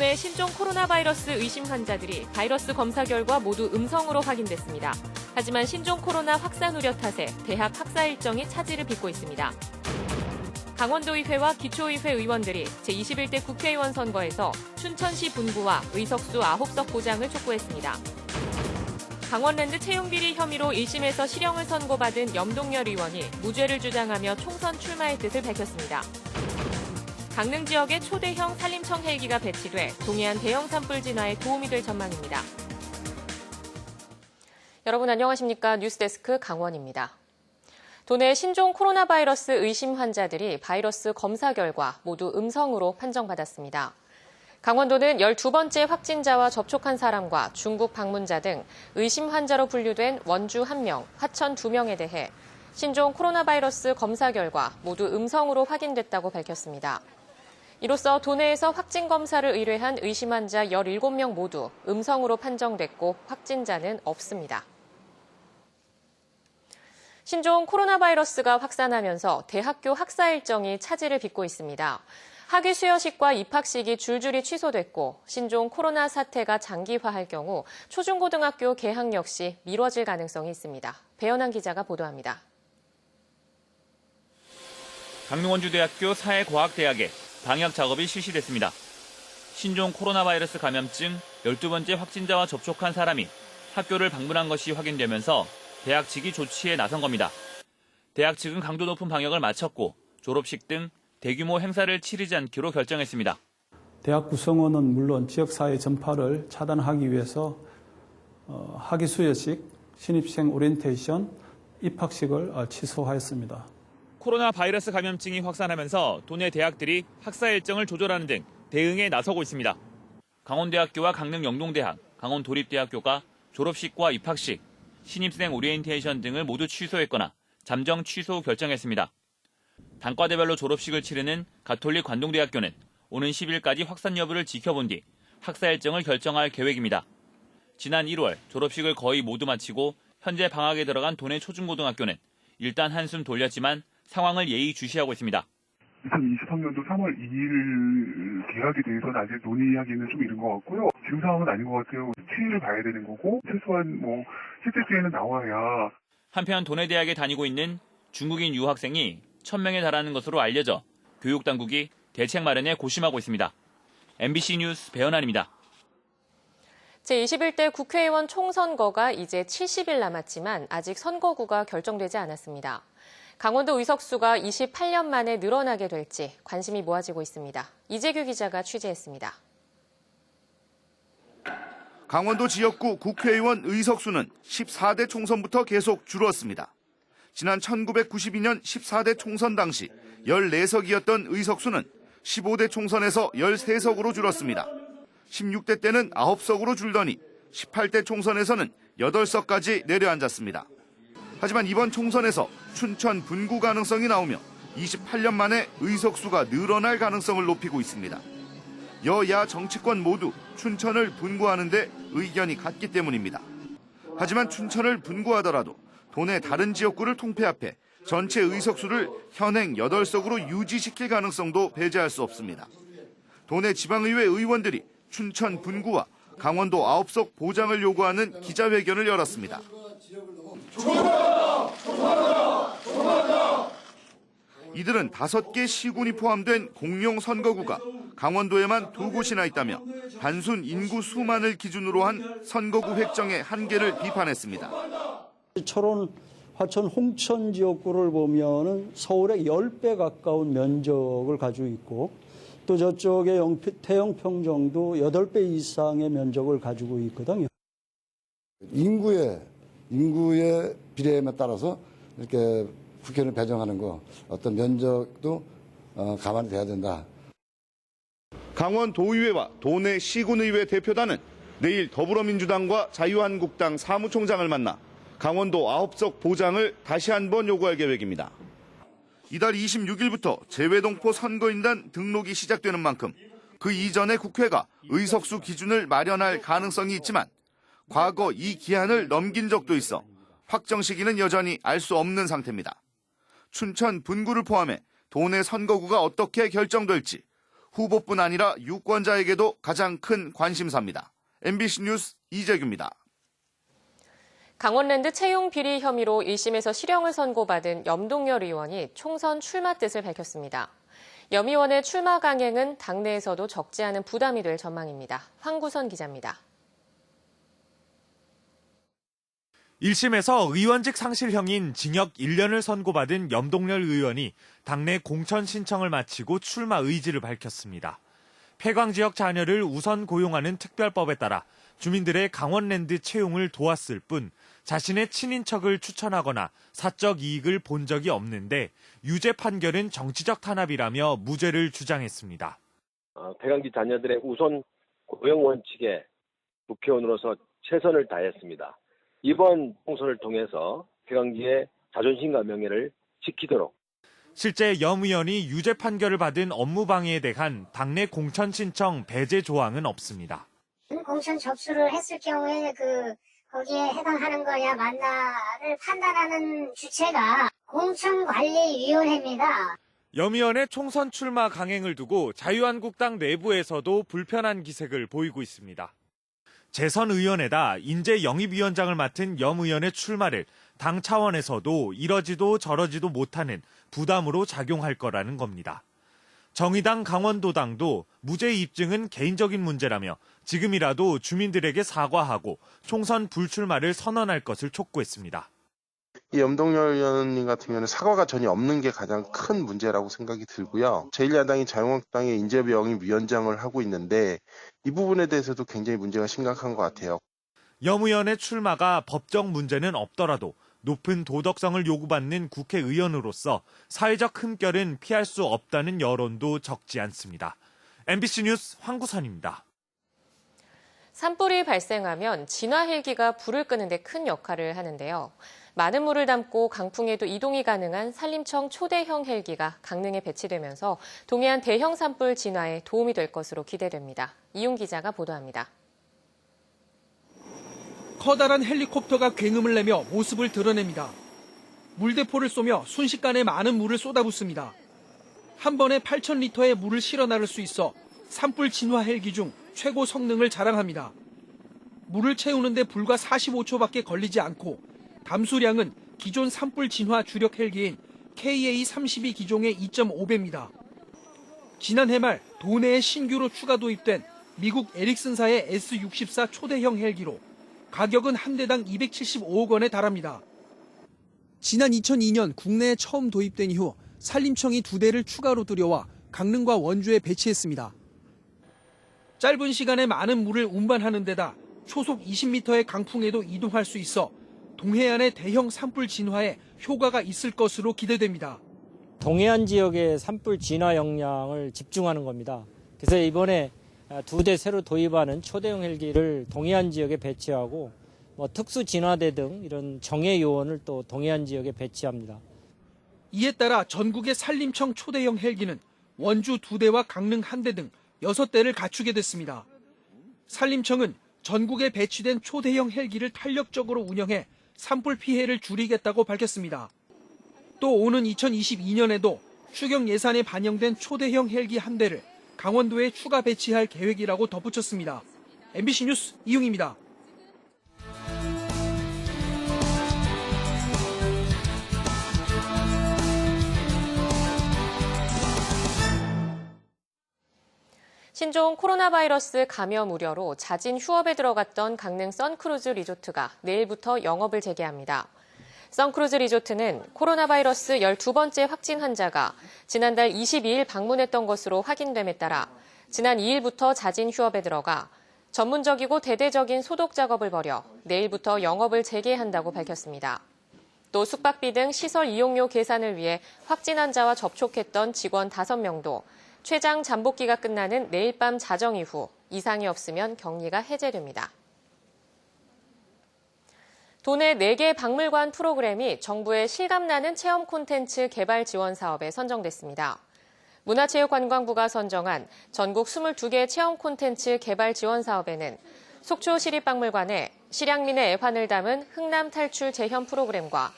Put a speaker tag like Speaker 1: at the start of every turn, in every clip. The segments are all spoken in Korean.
Speaker 1: 도내 신종 코로나 바이러스 의심 환자들이 바이러스 검사 결과 모두 음성으로 확인됐습니다. 하지만 신종 코로나 확산 우려 탓에 대학 학사 일정이 차질을 빚고 있습니다. 강원도의회와 기초의회 의원들이 제21대 국회의원 선거에서 춘천시 분구와 의석수 9석 보장을 촉구했습니다. 강원랜드 채용비리 혐의로 1심에서 실형을 선고받은 염동열 의원이 무죄를 주장하며 총선 출마의 뜻을 밝혔습니다. 강릉 지역에 초대형 산림청 헬기가 배치돼 동해안 대형 산불 진화에 도움이 될 전망입니다. 여러분 안녕하십니까? 뉴스데스크 강원입니다. 도내 신종 코로나 바이러스 의심 환자들이 바이러스 검사 결과 모두 음성으로 판정받았습니다. 강원도는 12번째 확진자와 접촉한 사람과 중국 방문자 등 의심 환자로 분류된 원주 1명, 화천 2명에 대해 신종 코로나 바이러스 검사 결과 모두 음성으로 확인됐다고 밝혔습니다. 이로써 도내에서 확진 검사를 의뢰한 의심 환자 17명 모두 음성으로 판정됐고 확진자는 없습니다. 신종 코로나 바이러스가 확산하면서 대학교 학사 일정이 차질을 빚고 있습니다. 학위 수여식과 입학식이 줄줄이 취소됐고 신종 코로나 사태가 장기화할 경우 초중고등학교 개학 역시 미뤄질 가능성이 있습니다. 배현환 기자가 보도합니다.
Speaker 2: 강릉원주대학교 사회과학대학에 방역 작업이 실시됐습니다. 신종 코로나 바이러스 감염증 12번째 확진자와 접촉한 사람이 학교를 방문한 것이 확인되면서 대학 측이 조치에 나선 겁니다. 대학 측은 강도 높은 방역을 마쳤고 졸업식 등 대규모 행사를 치르지 않기로 결정했습니다.
Speaker 3: 대학 구성원은 물론 지역사회 전파를 차단하기 위해서 학위 수여식, 신입생 오리엔테이션, 입학식을 취소하였습니다.
Speaker 2: 코로나 바이러스 감염증이 확산하면서 도내 대학들이 학사 일정을 조절하는 등 대응에 나서고 있습니다. 강원대학교와 강릉 영동대학, 강원도립대학교가 졸업식과 입학식, 신입생 오리엔테이션 등을 모두 취소했거나 잠정 취소 결정했습니다. 단과대별로 졸업식을 치르는 가톨릭 관동대학교는 오는 10일까지 확산 여부를 지켜본 뒤 학사 일정을 결정할 계획입니다. 지난 1월 졸업식을 거의 모두 마치고 현재 방학에 들어간 도내 초중고등학교는 일단 한숨 돌렸지만 상황을 예의주시하고 있습니다.
Speaker 4: 2023년도 3월 2일 개학에 대해서는 아직 논의하기는 좀 이른 것 같고요. 지금 상황은 아닌 것 같아요. 추이를 봐야 되는 거고 최소한 실제 수에는 나와야.
Speaker 2: 한편 도내 대학에 다니고 있는 중국인 유학생이 1,000명에 달하는 것으로 알려져 교육당국이 대책 마련에 고심하고 있습니다. MBC 뉴스 배현환입니다.
Speaker 1: 제21대 국회의원 총선거가 이제 70일 남았지만 아직 선거구가 결정되지 않았습니다. 강원도 의석수가 28년 만에 늘어나게 될지 관심이 모아지고 있습니다. 이재규 기자가 취재했습니다.
Speaker 5: 강원도 지역구 국회의원 의석수는 14대 총선부터 계속 줄었습니다. 지난 1992년 14대 총선 당시 14석이었던 의석수는 15대 총선에서 13석으로 줄었습니다. 16대 때는 9석으로 줄더니 18대 총선에서는 8석까지 내려앉았습니다. 하지만 이번 총선에서 춘천 분구 가능성이 나오며 28년 만에 의석수가 늘어날 가능성을 높이고 있습니다. 여야 정치권 모두 춘천을 분구하는 데 의견이 같기 때문입니다. 하지만 춘천을 분구하더라도 도내 다른 지역구를 통폐합해 전체 의석수를 현행 8석으로 유지시킬 가능성도 배제할 수 없습니다. 도내 지방의회 의원들이 춘천 분구와 강원도 9석 보장을 요구하는 기자회견을 열었습니다. 이들은 5개 시군이 포함된 공용 선거구가 강원도에만 2곳이나 있다며 단순 인구 수만을 기준으로 한 선거구 획정의 한계를 비판했습니다.
Speaker 6: 철원, 화천, 홍천 지역구를 보면은 서울의 10배 가까운 면적을 가지고 있고 또 저쪽에 태영평정도 8배 이상의 면적을 가지고 있거든요.
Speaker 7: 인구의 비례에 따라서 이렇게 국회의원을 배정하는 거 어떤 면적도 감안이 돼야 된다.
Speaker 5: 강원도의회와 도내 시군의회 대표단은 내일 더불어민주당과 자유한국당 사무총장을 만나 강원도 9석 보장을 다시 한번 요구할 계획입니다. 이달 26일부터 재외동포 선거인단 등록이 시작되는 만큼 그 이전에 국회가 의석수 기준을 마련할 가능성이 있지만 과거 이 기한을 넘긴 적도 있어 확정 시기는 여전히 알 수 없는 상태입니다. 춘천 분구를 포함해 도내 선거구가 어떻게 결정될지 후보뿐 아니라 유권자에게도 가장 큰 관심사입니다. MBC 뉴스 이재규입니다.
Speaker 1: 강원랜드 채용 비리 혐의로 1심에서 실형을 선고받은 염동열 의원이 총선 출마 뜻을 밝혔습니다. 염 의원의 출마 강행은 당내에서도 적지 않은 부담이 될 전망입니다. 황구선 기자입니다.
Speaker 8: 1심에서 의원직 상실형인 징역 1년을 선고받은 염동열 의원이 당내 공천 신청을 마치고 출마 의지를 밝혔습니다. 폐광 지역 자녀를 우선 고용하는 특별법에 따라 주민들의 강원랜드 채용을 도왔을 뿐 자신의 친인척을 추천하거나 사적 이익을 본 적이 없는데 유죄 판결은 정치적 탄압이라며 무죄를 주장했습니다.
Speaker 9: 폐광지 자녀들의 우선 고용 원칙에 국회의원으로서 최선을 다했습니다. 이번 총선을 통해서 폐광지의 자존심과 명예를 지키도록.
Speaker 8: 실제 염 의원이 유죄 판결을 받은 업무방해에 대한 당내 공천 신청 배제 조항은 없습니다.
Speaker 10: 공천 접수를 했을 경우에 거기에 해당하는 거냐 맞나를 판단하는 주체가 공천관리위원회입니다.
Speaker 8: 염 의원의 총선 출마 강행을 두고 자유한국당 내부에서도 불편한 기색을 보이고 있습니다. 재선 의원에다 인재 영입위원장을 맡은 염 의원의 출마를 당 차원에서도 이러지도 저러지도 못하는 부담으로 작용할 거라는 겁니다. 정의당 강원도당도 무죄 입증은 개인적인 문제라며 지금이라도 주민들에게 사과하고 총선 불출마를 선언할 것을 촉구했습니다.
Speaker 11: 이 염동열 의원님 같은 경우는 사과가 전혀 없는 게 가장 큰 문제라고 생각이 들고요. 제1야당이 자유한국당의 인재영입위원장을 하고 있는데 이 부분에 대해서도 굉장히 문제가 심각한 것 같아요.
Speaker 8: 염 의원의 출마가 법적 문제는 없더라도 높은 도덕성을 요구받는 국회의원으로서 사회적 흠결은 피할 수 없다는 여론도 적지 않습니다. MBC 뉴스 황구선입니다.
Speaker 1: 산불이 발생하면 진화 헬기가 불을 끄는 데 큰 역할을 하는데요. 많은 물을 담고 강풍에도 이동이 가능한 산림청 초대형 헬기가 강릉에 배치되면서 동해안 대형 산불 진화에 도움이 될 것으로 기대됩니다. 이용 기자가 보도합니다.
Speaker 12: 커다란 헬리콥터가 굉음을 내며 모습을 드러냅니다. 물대포를 쏘며 순식간에 많은 물을 쏟아붓습니다. 한 번에 8,000리터의 물을 실어 나를 수 있어 산불 진화 헬기 중 최고 성능을 자랑합니다. 물을 채우는데 불과 45초밖에 걸리지 않고 담수량은 기존 산불 진화 주력 헬기인 KA-32 기종의 2.5배입니다. 지난해 말 도내에 신규로 추가 도입된 미국 에릭슨사의 S-64 초대형 헬기로 가격은 한 대당 275억 원에 달합니다. 지난 2002년 국내에 처음 도입된 이후 산림청이 2대를 추가로 들여와 강릉과 원주에 배치했습니다. 짧은 시간에 많은 물을 운반하는 데다 초속 20m의 강풍에도 이동할 수 있어 동해안의 대형 산불 진화에 효과가 있을 것으로 기대됩니다.
Speaker 13: 동해안 지역의 산불 진화 역량을 집중하는 겁니다. 그래서 이번에 2대 새로 도입하는 초대형 헬기를 동해안 지역에 배치하고 특수 진화대 등 이런 정예 요원을 또 동해안 지역에 배치합니다.
Speaker 12: 이에 따라 전국의 산림청 초대형 헬기는 원주 2대와 강릉 1대 등 6대를 갖추게 됐습니다. 산림청은 전국에 배치된 초대형 헬기를 탄력적으로 운영해 산불 피해를 줄이겠다고 밝혔습니다. 또 오는 2022년에도 추경 예산에 반영된 초대형 헬기 1대를 강원도에 추가 배치할 계획이라고 덧붙였습니다. MBC 뉴스 이용입니다.
Speaker 1: 신종 코로나 바이러스 감염 우려로 자진 휴업에 들어갔던 강릉 선크루즈 리조트가 내일부터 영업을 재개합니다. 선크루즈 리조트는 코로나 바이러스 12번째 확진 환자가 지난달 22일 방문했던 것으로 확인됨에 따라 지난 2일부터 자진 휴업에 들어가 전문적이고 대대적인 소독 작업을 벌여 내일부터 영업을 재개한다고 밝혔습니다. 또 숙박비 등 시설 이용료 계산을 위해 확진 환자와 접촉했던 직원 5명도 최장 잠복기가 끝나는 내일 밤 자정 이후 이상이 없으면 격리가 해제됩니다. 도내 4개 박물관 프로그램이 정부의 실감나는 체험 콘텐츠 개발 지원 사업에 선정됐습니다. 문화체육관광부가 선정한 전국 22개 체험 콘텐츠 개발 지원 사업에는 속초 시립박물관의 실향민의 애환을 담은 흥남 탈출 재현 프로그램과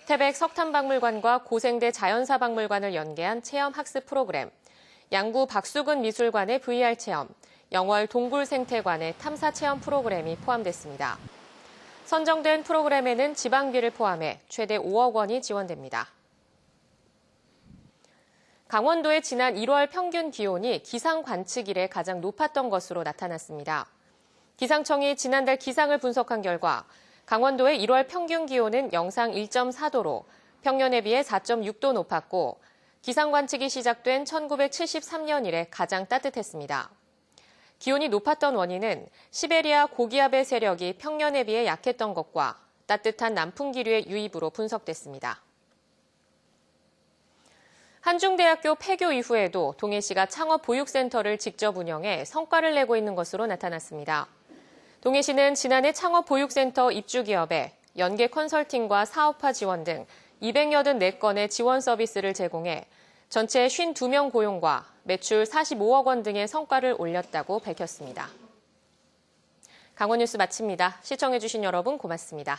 Speaker 1: 태백 석탄박물관과 고생대 자연사박물관을 연계한 체험 학습 프로그램, 양구 박수근 미술관의 VR 체험, 영월 동굴생태관의 탐사 체험 프로그램이 포함됐습니다. 선정된 프로그램에는 지방비를 포함해 최대 5억 원이 지원됩니다. 강원도의 지난 1월 평균 기온이 기상 관측 이래 가장 높았던 것으로 나타났습니다. 기상청이 지난달 기상을 분석한 결과 강원도의 1월 평균 기온은 영상 1.4도로 평년에 비해 4.6도 높았고 기상 관측이 시작된 1973년 이래 가장 따뜻했습니다. 기온이 높았던 원인은 시베리아 고기압의 세력이 평년에 비해 약했던 것과 따뜻한 남풍 기류의 유입으로 분석됐습니다. 한중대학교 폐교 이후에도 동해시가 창업보육센터를 직접 운영해 성과를 내고 있는 것으로 나타났습니다. 동해시는 지난해 창업보육센터 입주기업에 연계 컨설팅과 사업화 지원 등 284건의 지원 서비스를 제공해 전체 52명 고용과 매출 45억 원 등의 성과를 올렸다고 밝혔습니다. 강원뉴스 마칩니다. 시청해주신 여러분 고맙습니다.